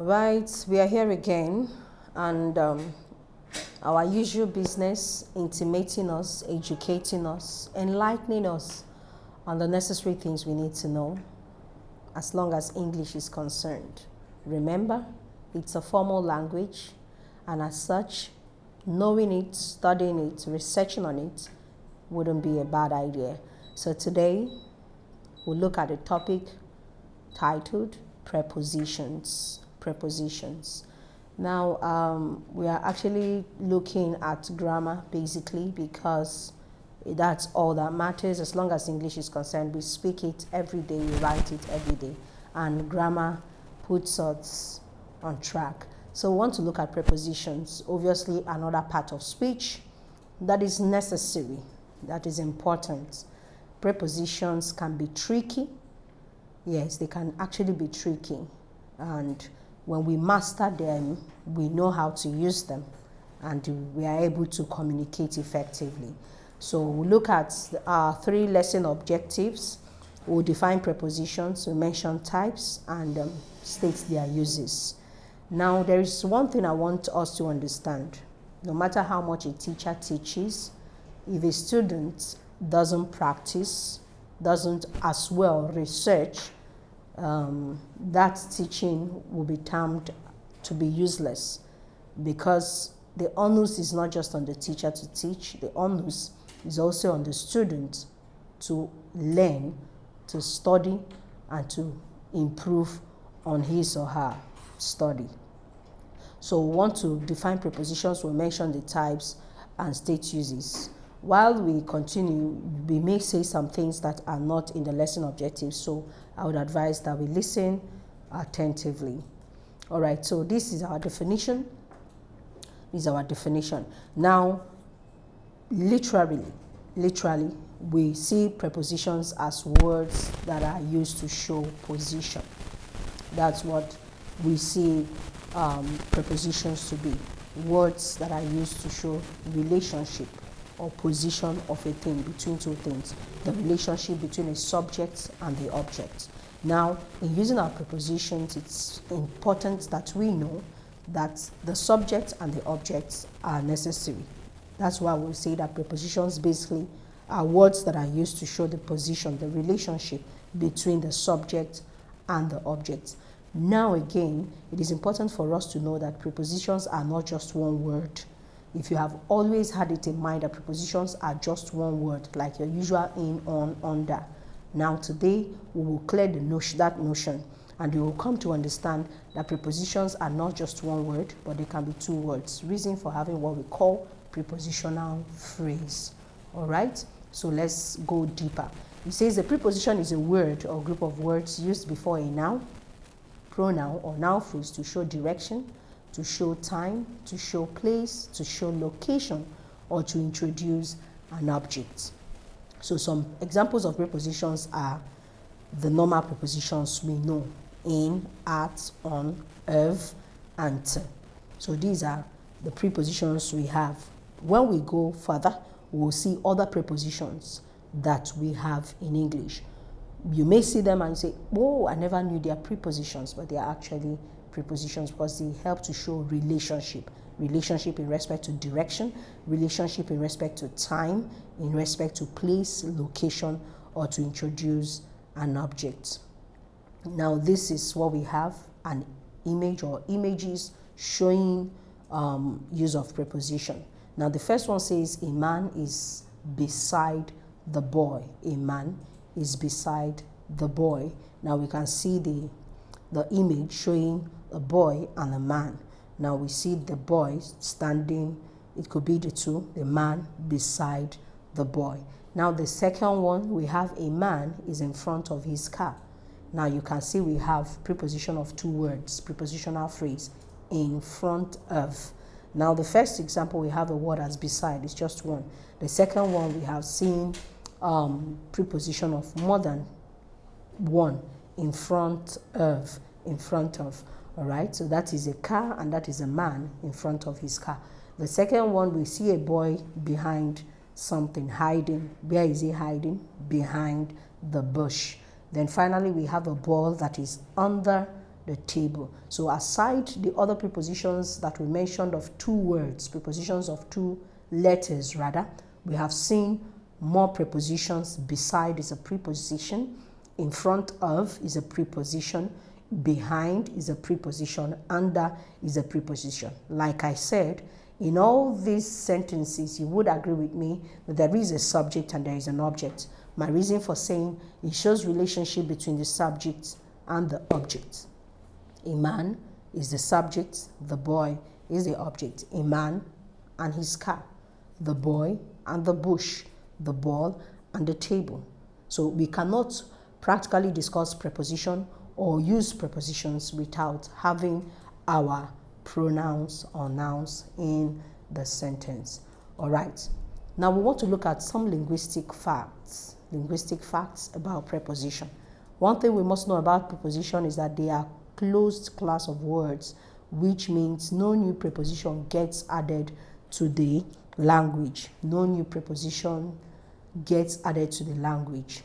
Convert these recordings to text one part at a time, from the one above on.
Right, we are here again, and our usual business, intimating us, educating us, enlightening us on the necessary things we need to know as long as English is concerned. Remember, it's a formal language, and as such, knowing it, studying it, researching on it wouldn't be a bad idea. So today, we'll look at a topic titled Prepositions. Prepositions. Now, we are actually looking at grammar basically because that's all that matters. As long as English is concerned, we speak it every day, we write it every day, and grammar puts us on track. So we want to look at prepositions, obviously another part of speech that is necessary, that is important. Prepositions can be tricky. Yes, they can actually be tricky, and when we master them, we know how to use them, and we are able to communicate effectively. So we'll look at our 3 lesson objectives. We'll define prepositions, we'll mention types, and state their uses. Now, there is one thing I want us to understand. No matter how much a teacher teaches, if a student doesn't practice, doesn't as well research, that teaching will be termed to be useless, because the onus is not just on the teacher to teach, the onus is also on the student to learn, to study, and to improve on his or her study. So we want to define prepositions, we'll mention the types and state uses. While we continue, we may say some things that are not in the lesson objectives, so I would advise that we listen attentively. All right, so this is our definition. This is our definition. Now, literally, we see prepositions as words that are used to show position. That's what we see prepositions to be. Words that are used to show relationship or position of a thing, between two things, the relationship between a subject and the object. Now, in using our prepositions, it's important that we know that the subject and the objects are necessary. That's why we say that prepositions basically are words that are used to show the position, the relationship between the subject and the object. Now again, it is important for us to know that prepositions are not just one word. If you have always had it in mind that prepositions are just one word, like your usual in, on, under. Now today, we will clear that notion, and you will come to understand that prepositions are not just one word, but they can be 2 words. Reason for having what we call prepositional phrase. All right, so let's go deeper. It says a preposition is a word or group of words used before a noun, pronoun, or noun phrase to show direction, to show time, to show place, to show location, or to introduce an object. So some examples of prepositions are the normal prepositions we know: in, at, on, of, and to. So these are the prepositions we have. When we go further, we'll see other prepositions that we have in English. You may see them and say, oh, I never knew they are prepositions, but they are actually prepositions because they help to show relationship in respect to direction, relationship in respect to time, in respect to place, location, or to introduce an object. Now this is what we have: an image or images showing use of preposition. Now the first one says a man is beside the boy. A man is beside the boy. Now we can see the image showing a boy and a man. Now we see the boy standing, it could be the two, the man beside the boy. Now the second one, we have a man is in front of his car. Now you can see we have preposition of 2 words, prepositional phrase, in front of. Now the first example, we have a word as beside, it's just one. The second one, we have seen preposition of more than one, in front of, in front of. All right, so that is a car and that is a man in front of his car. The second one, we see a boy behind something, hiding. Where is he hiding? Behind the bush. Then finally, we have a ball that is under the table. So aside the other prepositions that we mentioned of two words, prepositions of two letters rather, we have seen more prepositions. Beside is a preposition, in front of is a preposition, behind is a preposition, under is a preposition. Like I said, in all these sentences, you would agree with me that there is a subject and there is an object. My reason for saying it shows relationship between the subject and the object. A man is the subject, the boy is the object. A man and his car, the boy and the bush, the ball and the table. So we cannot practically discuss preposition or use prepositions without having our pronouns or nouns in the sentence. All right. Now we want to look at some linguistic facts about preposition. One thing we must know about preposition is that they are closed class of words, which means no new preposition gets added to the language. No new preposition gets added to the language.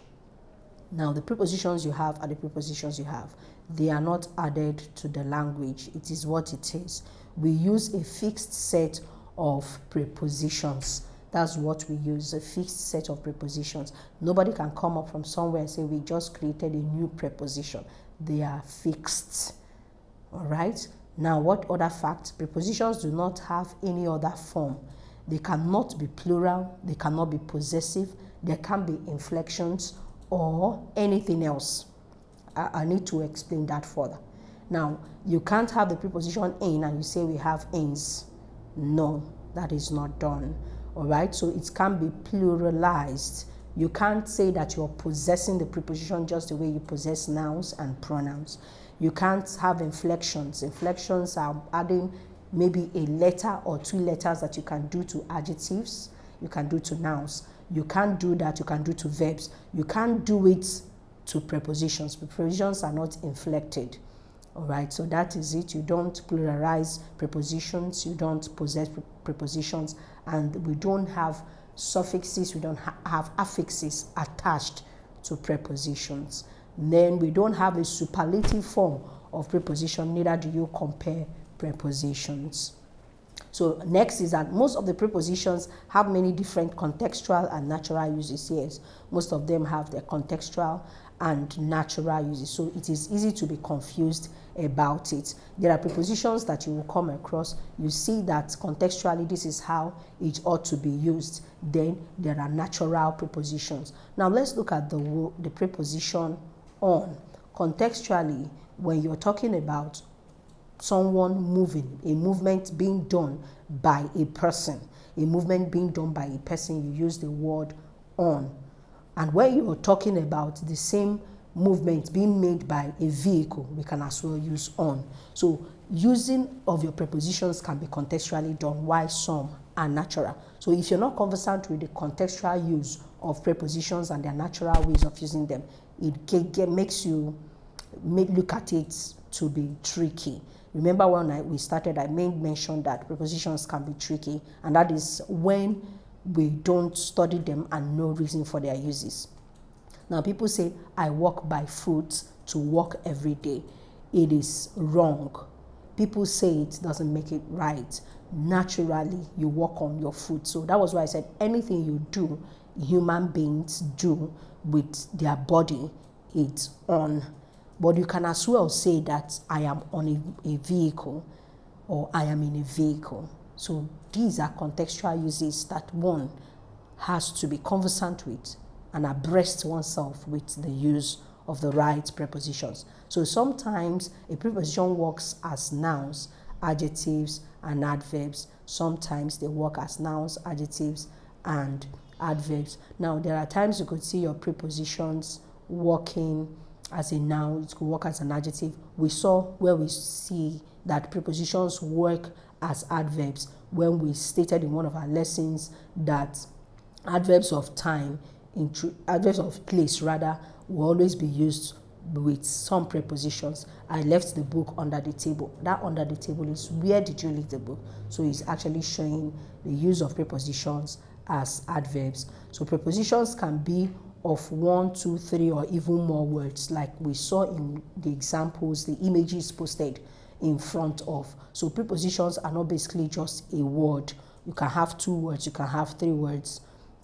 Now, the prepositions you have are the prepositions you have. They are not added to the language. It is what it is. We use a fixed set of prepositions. That's what we use, a fixed set of prepositions. Nobody can come up from somewhere and say, we just created a new preposition. They are fixed. All right? Now, what other facts? Prepositions do not have any other form. They cannot be plural. They cannot be possessive. There can be inflections or anything else. I need to explain that further. Now, you can't have the preposition in and you say we have ins. No, that is not done. All right, so it can be pluralized. You can't say that you're possessing the preposition just the way you possess nouns and pronouns. You can't have inflections. Inflections are adding maybe a letter or two letters that you can do to adjectives, you can do to nouns. You can't do that, you can do to verbs. You can't do it to prepositions. Prepositions are not inflected. All right, so that is it. You don't pluralize prepositions, you don't possess prepositions, and we don't have suffixes, we don't have affixes attached to prepositions. Then we don't have a superlative form of preposition, neither do you compare prepositions. So next is that most of the prepositions have many different contextual and natural uses. Yes, most of them have their contextual and natural uses. So it is easy to be confused about it. There are prepositions that you will come across. You see that contextually this is how it ought to be used. Then there are natural prepositions. Now let's look at the preposition on. Contextually, when you're talking about someone moving, a movement being done by a person, you use the word on. And when you're talking about the same movement being made by a vehicle, we can as well use on. So using of your prepositions can be contextually done, while some are natural. So if you're not conversant with the contextual use of prepositions and their natural ways of using them, it makes you look at it to be tricky. Remember when we started, I made mention that prepositions can be tricky, and that is when we don't study them and no reason for their uses. Now people say, I walk by foot to walk every day. It is wrong. People say it doesn't make it right. Naturally, you walk on your foot. So that was why I said anything you do, human beings do with their body, it's on. But you can as well say that I am on a vehicle, or I am in a vehicle. So these are contextual uses that one has to be conversant with and abreast oneself with the use of the right prepositions. So sometimes a preposition works as nouns, adjectives, and adverbs. Sometimes they work as nouns, adjectives, and adverbs. Now there are times you could see your prepositions working as a noun, it could work as an adjective. We saw where we see that prepositions work as adverbs when we stated in one of our lessons that adverbs of time, adverbs of place rather, will always be used with some prepositions. I left the book under the table. That under the table is where did you leave the book? So it's actually showing the use of prepositions as adverbs. So prepositions can be of 1, 2, 3, or even more words, like we saw in the examples, the images posted in front of. So prepositions are not basically just a word. You can have 2 words, you can have 3 words,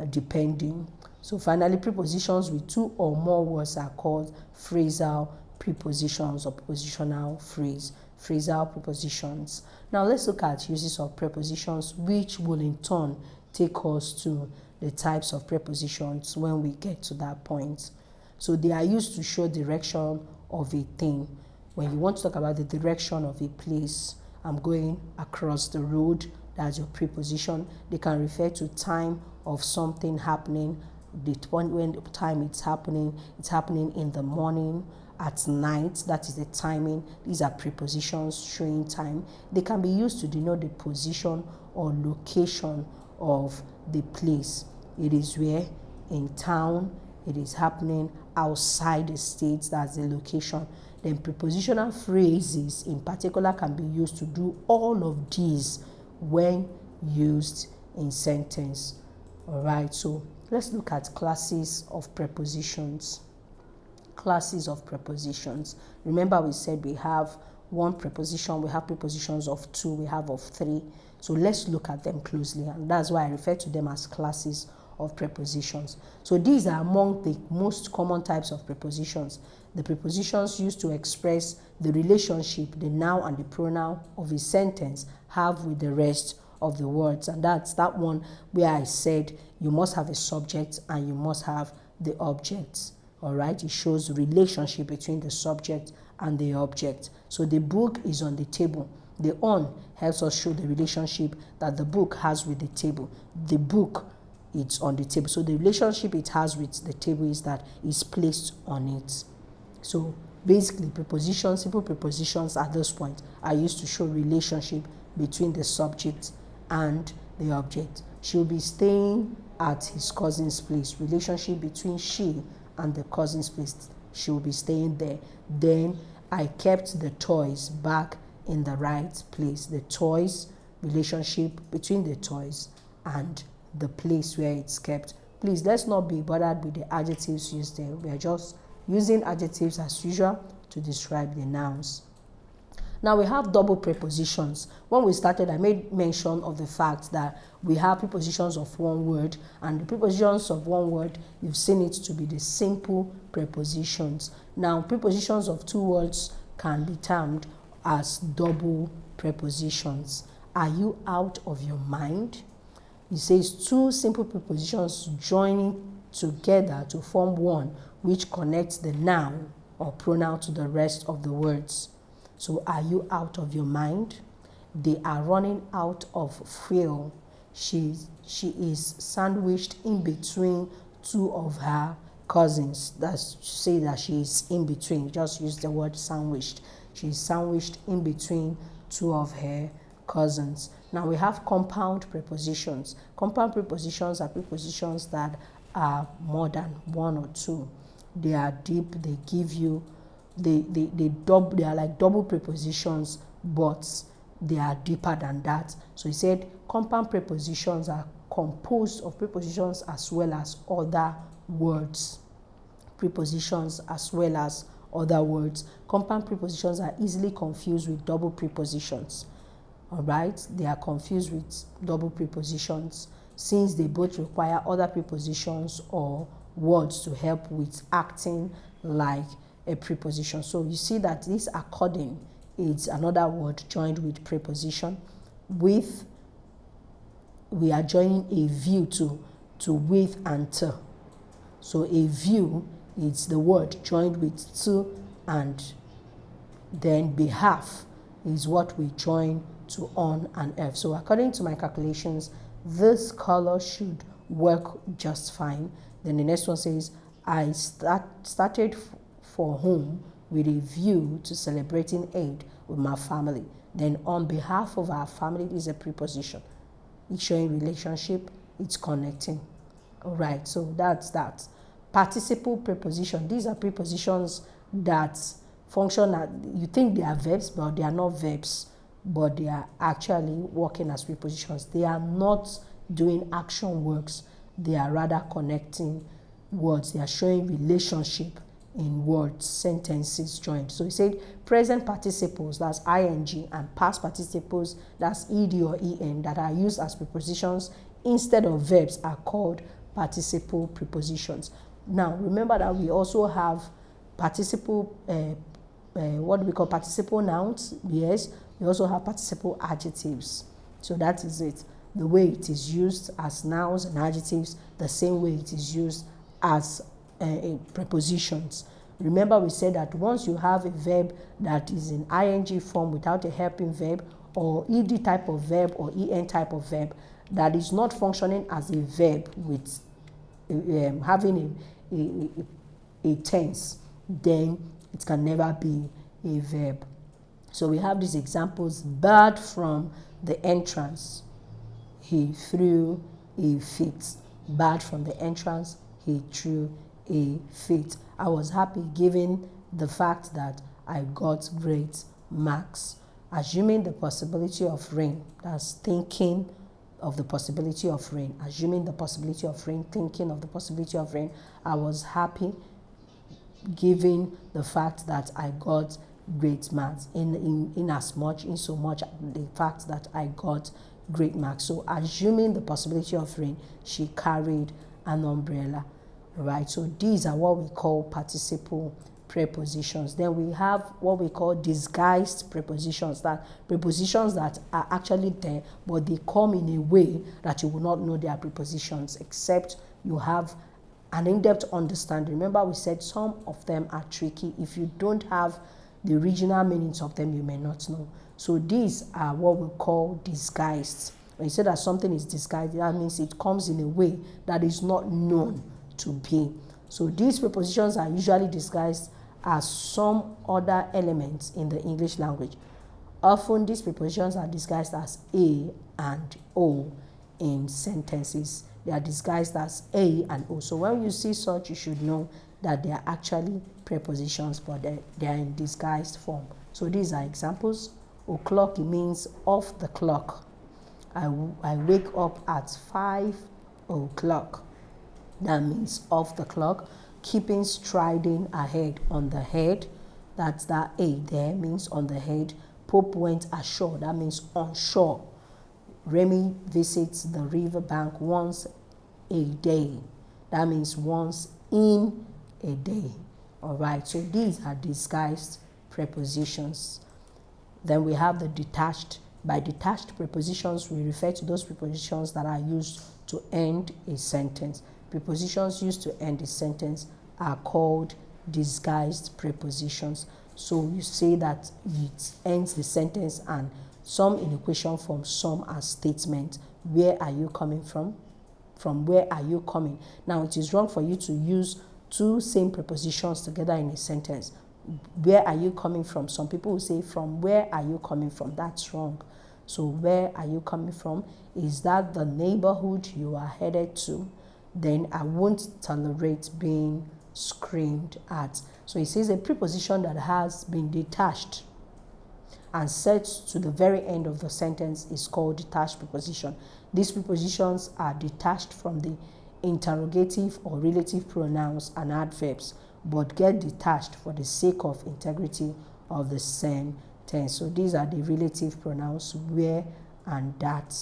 depending. So finally, prepositions with 2 or more words are called phrasal prepositions or prepositional phrase. Phrasal prepositions. Now let's look at uses of prepositions, which will in turn take us to the types of prepositions when we get to that point. So they are used to show direction of a thing. When you want to talk about the direction of a place, I'm going across the road, that's your preposition. They can refer to time of something happening, when the time it's happening in the morning, at night, that is the timing. These are prepositions showing time. They can be used to denote the position or location of the place. It is where? In town. It is happening outside the state, that's the location. Then prepositional phrases in particular can be used to do all of these when used in sentence. All right, so let's look at classes of prepositions. Classes of prepositions. Remember, we said we have 1 preposition, we have prepositions of 2, we have of 3. So let's look at them closely, and that's why I refer to them as classes of prepositions. So these are among the most common types of prepositions. The prepositions used to express the relationship the noun and the pronoun of a sentence have with the rest of the words, and that's that one where I said you must have a subject and you must have the object. All right, it shows relationship between the subject and the object. So the book is on the table. The on helps us show the relationship that the book has with the table. The book, it's on the table. So the relationship it has with the table is that it's placed on it. So basically, prepositions, simple prepositions at this point are used to show relationship between the subject and the object. She'll be staying at his cousin's place. Relationship between she and the cousin's place. She will be staying there. Then I kept the toys back in the right place. The toys, relationship between the toys and the place where it's kept. Please, let's not be bothered with the adjectives used there. We are just using adjectives as usual to describe the nouns. Now we have double prepositions. When we started, I made mention of the fact that we have prepositions of 1 word, and the prepositions of 1 word, you've seen it to be the simple prepositions. Now prepositions of 2 words can be termed as double prepositions. Are you out of your mind? It says 2 simple prepositions joining together to form one which connects the noun or pronoun to the rest of the words. So are you out of your mind? They are running out of fuel. She is sandwiched in between 2 of her cousins. That's to say that she is in between. Just use the word sandwiched. She is sandwiched in between 2 of her cousins. Now we have compound prepositions. Compound prepositions are prepositions that are more than 1 or 2. They are deep. They give you they are like double prepositions, but they are deeper than that. So he said compound prepositions are composed of prepositions as well as other words. Prepositions as well as other words. Compound prepositions are easily confused with double prepositions. All right, they are confused with double prepositions since they both require other prepositions or words to help with acting like a preposition. So you see that this according is another word joined with preposition. With, we are joining a view to with and to. So a view is the word joined with to, and then behalf is what we join to on and f. So according to my calculations, this color should work just fine. Then the next one says, I started for home with a view to celebrating Eid with my family. Then on behalf of our family is a preposition. It's showing relationship, it's connecting. All right, so that's that. Participle preposition. These are prepositions that function as, you think they are verbs, but they are not verbs, but they are actually working as prepositions. They are not doing action works. They are rather connecting words. They are showing relationship in words, sentences joined. So he said present participles, that's ing, and past participles, that's ed or en, that are used as prepositions instead of verbs are called participle prepositions. Now remember that we also have participle, what do we call participle nouns? Yes, we also have participle adjectives. So that is it. The way it is used as nouns and adjectives, the same way it is used as prepositions. Remember we said that once you have a verb that is in ing form without a helping verb, or ed type of verb or en type of verb that is not functioning as a verb with having a tense, then it can never be a verb. So we have these examples: bird from the entrance, he threw a fit. Bird from the entrance, he threw a fit. I was happy given the fact that I got great marks. Assuming the possibility of rain, that's thinking of the possibility of rain. Assuming the possibility of rain, thinking of the possibility of rain. I was happy given the fact that I got great marks. In so much the fact that I got great marks. So assuming the possibility of rain, she carried an umbrella. Right, so these are what we call participle prepositions. Then we have what we call disguised prepositions, that prepositions that are actually there, but they come in a way that you will not know they are prepositions except you have an in-depth understanding. Remember we said some of them are tricky. If you don't have the original meanings of them, you may not know. So these are what we call disguised. When you say that something is disguised, that means it comes in a way that is not known to be. So these prepositions are usually disguised as some other elements in the English language. Often these prepositions are disguised as a and o in sentences. They are disguised as a and o. So when you see such, you should know that they are actually prepositions, but they are in disguised form. So these are examples. O'clock, it means off the clock. I wake up at 5 o'clock. That means off the clock. Keeping striding ahead, on the head. That's that a there, means on the head. Pope went ashore, that means on shore. Remy visits the riverbank once a day. That means once in a day. All right, so these are disguised prepositions. Then we have the detached. By detached prepositions, we refer to those prepositions that are used to end a sentence. Prepositions used to end a sentence are called disguised prepositions. So you say that it ends the sentence, and some in equation form, some as statement. Where are you coming from? From where are you coming? Now it is wrong for you to use two same prepositions together in a sentence. Where are you coming from? Some people will say from where are you coming from? That's wrong. So where are you coming from? Is that the neighborhood you are headed to? Then I won't tolerate being screamed at. So it says a preposition that has been detached and set to the very end of the sentence is called detached preposition. These prepositions are detached from the interrogative or relative pronouns and adverbs, but get detached for the sake of integrity of the sentence. So these are the relative pronouns where and that.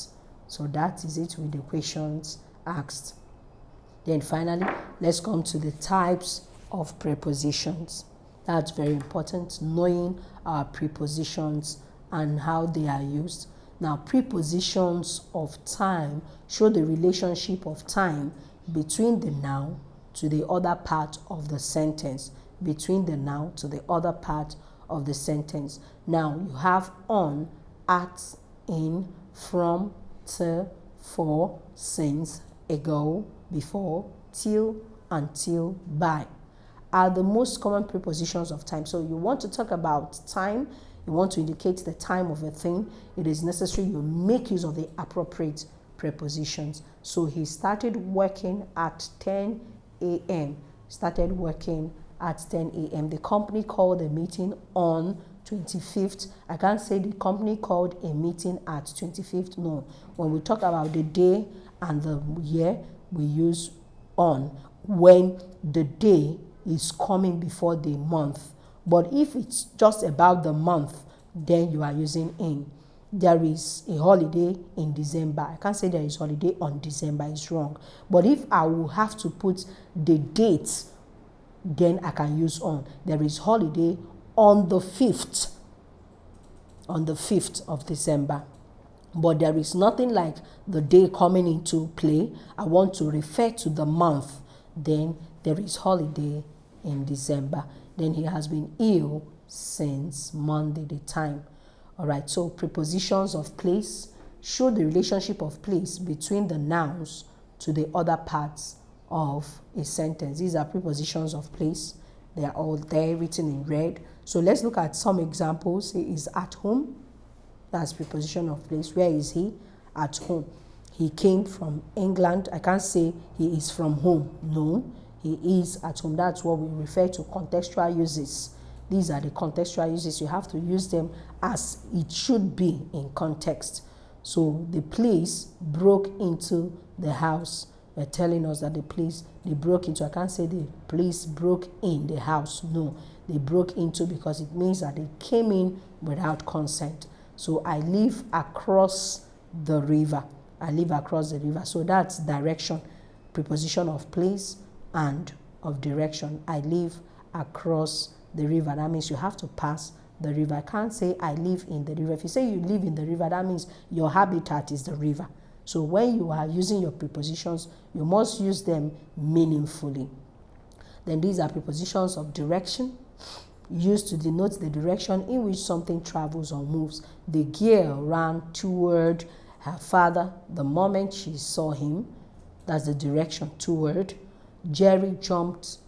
So that is it with the questions asked. Then finally, let's come to the types of prepositions. That's very important, knowing our prepositions and how they are used. Now, prepositions of time show the relationship of time between the noun to the other part of the sentence. Between the noun to the other part of the sentence. Now, you have on, at, in, from, to, for, since, ago, before, till, until, by are the most common prepositions of time. So you want to talk about time, you want to indicate the time of a thing, it is necessary you make use of the appropriate prepositions. So he started working at 10 a.m. Started working at 10 a.m. The company called a meeting on 25th. I can't say the company called a meeting at 25th. No. When we talk about the day and the year, we use on. when the day is coming before the month. But if it's just about the month, then you are using in. There is a holiday in December. I can't say there is holiday on December, it's wrong. But if I will have to put the date, then I can use on. There is holiday on the 5th of December. But there is nothing like the day coming into play. I want to refer to the month. Then there is holiday in December. Then he has been ill since Monday, the time. All right, so prepositions of place show the relationship of place between the nouns to the other parts of a sentence. These are prepositions of place. They are all there written in red. So let's look at some examples. He is at home. That's preposition of place. Where is he? At home. He came from England. I can't say he is from home. No, he is at home. That's what we refer to contextual uses. These are the contextual uses. You have to use them as it should be in context. So the police broke into the house. They're telling us that the police, they broke into. I can't say the police broke in the house. No, they broke into because it means that they came in without consent. So I live across the river. I live across the river. So that's direction, preposition of place and of direction. I live across the river. That means you have to pass the river. I can't say I live in the river. If you say you live in the river, that means your habitat is the river. So when you are using your prepositions, you must use them meaningfully. Then these are prepositions of direction, used to denote the direction in which something travels or moves. The girl ran toward her father the moment she saw him. That's the direction, toward. Jerry jumped,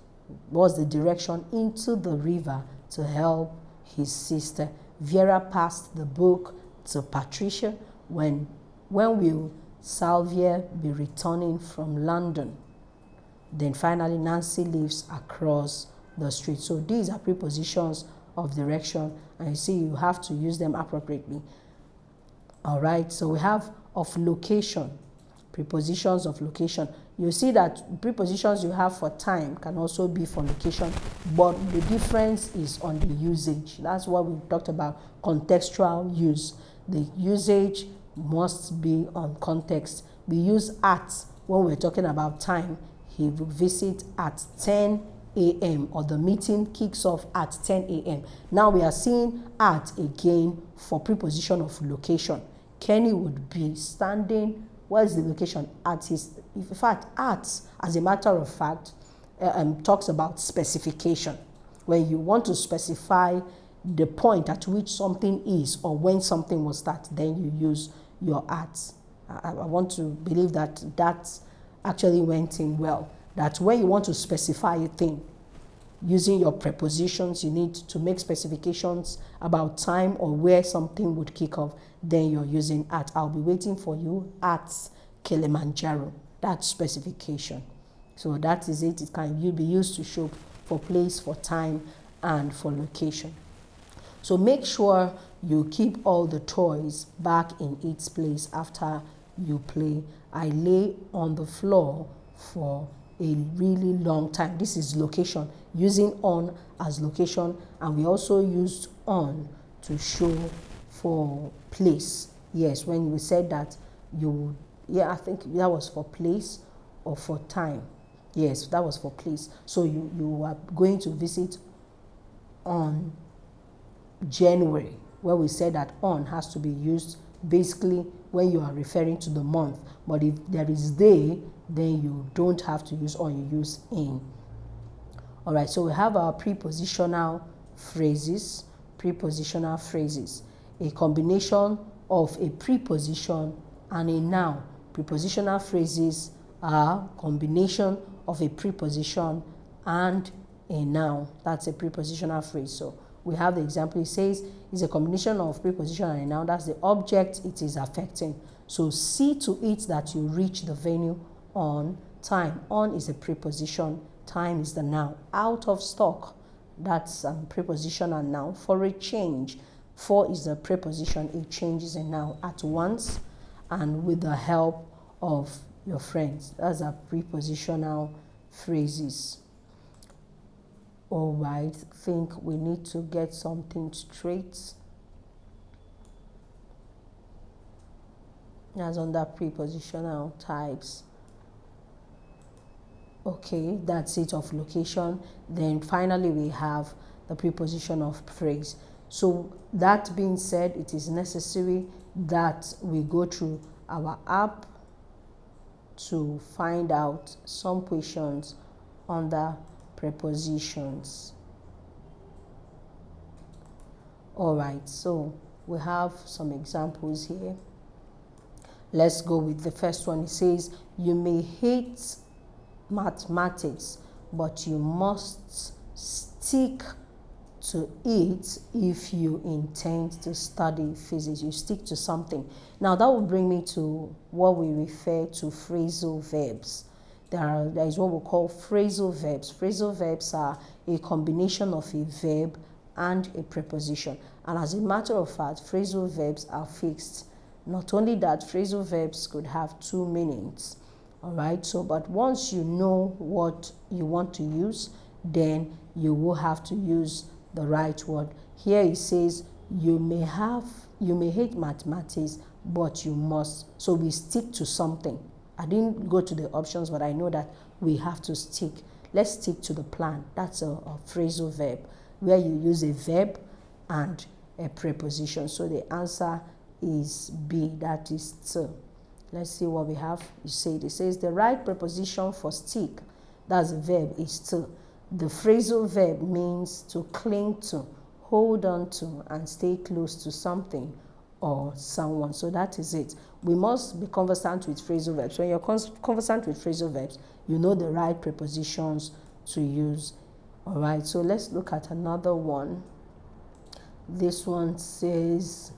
was the direction, into the river to help his sister. Vera passed the book to Patricia. When will Sylvia be returning from London? Then finally, Nancy lives across the street. So these are prepositions of direction, and you see you have to use them appropriately. All right, so we have of location, prepositions of location. You see that prepositions you have for time can also be for location, but the difference is on the usage. That's what we talked about, contextual use. The usage must be on context. We use at when we're talking about time. He will visit at 10 a.m. or the meeting kicks off at 10 a.m. Now we are seeing at again for preposition of location. Kenny would be standing. Where's the location? At his. In fact, at, as a matter of fact, talks about specification. When you want to specify the point at which something is or when something will start, then you use your at. I want to believe that that actually went in well. That when you want to specify a thing, using your prepositions, you need to make specifications about time or where something would kick off, then you're using at. I'll be waiting for you at Kilimanjaro. That's specification. So that is it. It can be used to show for place, for time, and for location. So make sure you keep all the toys back in its place after you play. I lay on the floor for a really long time. This is location, using on as location, and we also used on to show for place. Yes, when we said that you, I think that was for place or for time. Yes, that was for place. So you are going to visit on January, where we said that on has to be used basically when you are referring to the month. But if there is day, then you don't have to use on, you use in. All right, so we have our prepositional phrases. Prepositional phrases, a combination of a preposition and a noun. Prepositional phrases are combination of a preposition and a noun. That's a prepositional phrase. So we have the example. It says it's a combination of preposition and a noun. That's the object it is affecting. So see to it that you reach the venue on time. On is a preposition, time is the noun. Out of stock, that's preposition and noun. For a change, for is the preposition, it changes a noun. At once and with the help of your friends, that's a prepositional phrases. All right, I think we need to get something straight. That's under prepositional types. Okay, that's it of location. Then finally we have the preposition of phrase. So that being said, it is necessary that we go through our app to find out some questions under prepositions. All right, so we have some examples here. Let's go with the first one. It says, you may hate mathematics, but you must stick to it if you intend to study physics. You stick to something. Now that will bring me to what we refer to phrasal verbs. There is what we call phrasal verbs. Phrasal verbs are a combination of a verb and a preposition. And as a matter of fact, phrasal verbs are fixed. Not only that, phrasal verbs could have two meanings. All right, so but once you know what you want to use, then you will have to use the right word. Here it says you may hate mathematics, but you must. So we stick to something. I didn't go to the options, but I know that we have to stick. Let's stick to the plan. That's a phrasal verb where you use a verb and a preposition. So the answer is B, that is to. Let's see what we have. It says the right preposition for stick, that's the verb, is to. The phrasal verb means to cling to, hold on to, and stay close to something or someone. So that is it. We must be conversant with phrasal verbs. When you're conversant with phrasal verbs, you know the right prepositions to use. All right, so let's look at another one. This one says,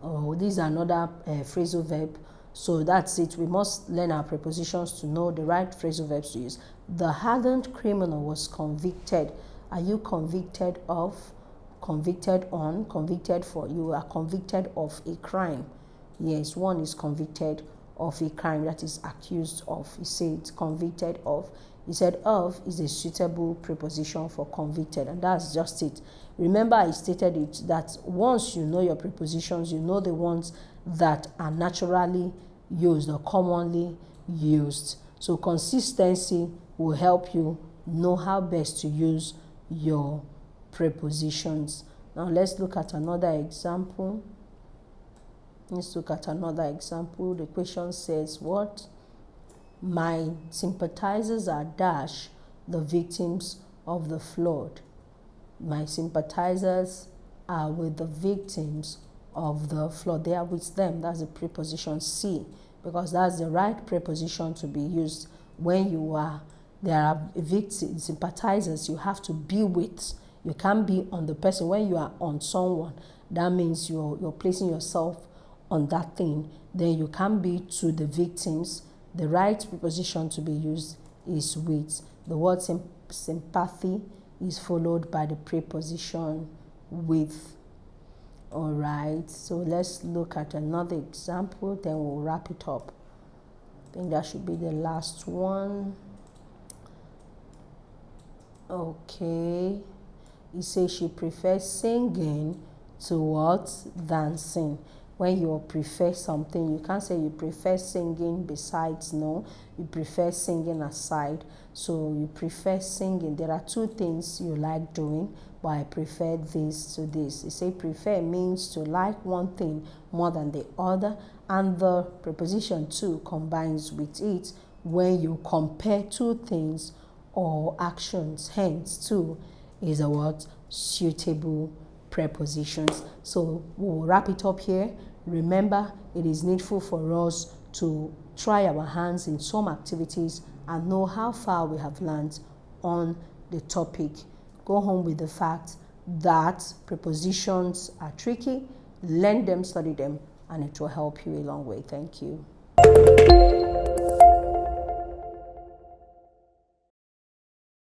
oh, this is another phrasal verb. So that's it. We must learn our prepositions to know the right phrasal verbs to use. The hardened criminal was convicted. Are you convicted of, convicted on, convicted for? You are convicted of a crime. Yes, one is convicted of a crime, that is accused of. He said convicted of. He said of is a suitable preposition for convicted, and that's just it. Remember I stated it that once you know your prepositions, you know the ones that are naturally used or commonly used. So consistency will help you know how best to use your prepositions. Now let's look at another example. The question says what? My sympathizers are dash the victims of the flood. My sympathizers are with the victims of the flood. They are with them. That's the preposition C, because that's the right preposition to be used when there are victims, sympathizers. You have to be with. You can't be on the person. When you are on someone, that means you're placing yourself on that thing. Then you can't be to the victims. The right preposition to be used is with. The word sympathy is followed by the preposition with. All right, so let's look at another example, then we'll wrap it up. I think that should be the last one. Okay, it says she prefers singing to what? Dancing. When you prefer something, you can't say you prefer singing besides. No, you prefer singing aside. So you prefer singing. There are two things you like doing, but I prefer this to this. You say prefer means to like one thing more than the other, and the preposition to combines with it when you compare two things or actions. Hence, to is a what? Suitable prepositions. So we'll wrap it up here. Remember, it is needful for us to try our hands in some activities and know how far we have learned on the topic. Go home with the fact that prepositions are tricky. Learn them, study them, and it will help you a long way. Thank you.